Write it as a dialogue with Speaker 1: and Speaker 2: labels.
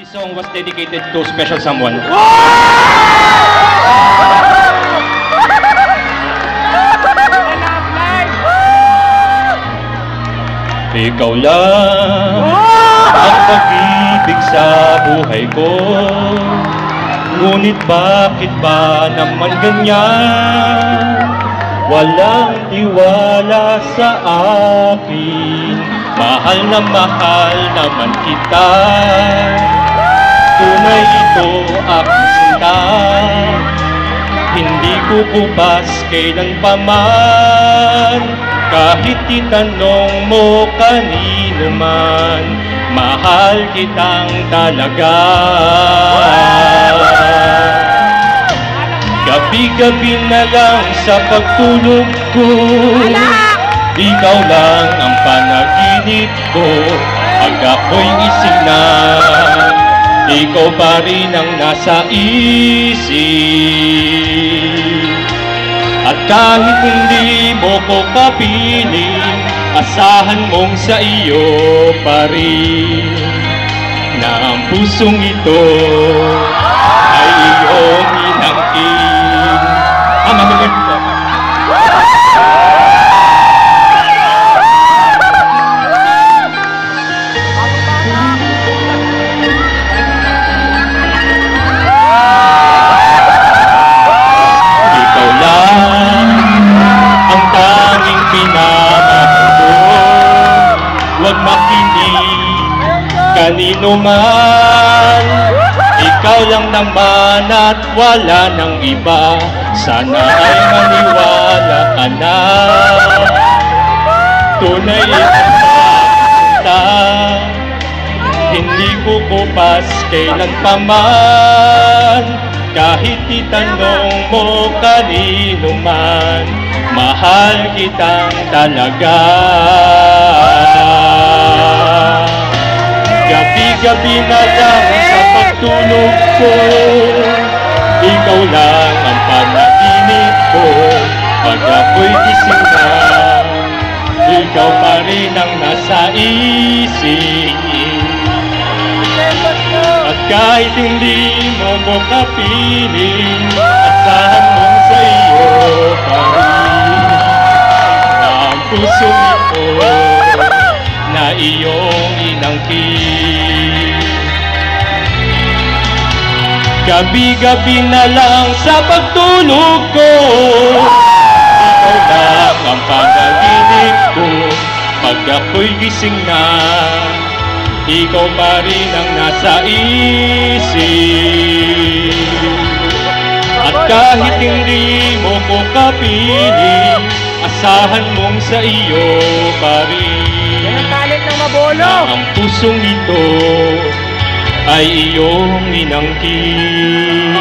Speaker 1: This song was dedicated to special someone. Ikaw lang ang pag-ibig sa buhay ko. Ngunit bakit ba naman ganyan? Walang tiwala sa akin. Mahal naman kita. Tunay ito aking sinta. Hindi kukupas kailan pa man. Kahit itanong mo kanino man, mahal kitang talaga. Gabi-gabi na lang sa pagtulog ko, ikaw lang ang panaginip ko. Pag ako'y gising na, ikaw pa rin ang nasa isip. At kahit hindi mo ko kapiling, asahan mong sa iyo pa rin, na ang pusong ito ay iyong inangkin. Ang mamagay ko. Huwag makinig kanino man, ikaw lang naman at wala nang iba. Sana ay maniwala ka na, tunay ang pagkakita. Hindi kukupas kailan pa man, kahit itanong mo kanino man, mahal kitang talaga. Gabi-gabi na lang sa pagtulog ko, ikaw lang ang panaginip ko. Pag ako'y gising na, ikaw pa rin ang nasa isip. At kahit hindi mo ko kapiling, asahan mong sa iyo pa rin, na ang puso ito na iyong inangkin. Gabi-gabi na lang sa pagtulog ko, ikaw lang ang panaginip ko. Pag ako'y gising na, ikaw pa rin ang nasa isip. At kahit hindi mo ko kapiling, asahan mong sa iyo pa rin, na ang pusong ito ay iyong inangkin.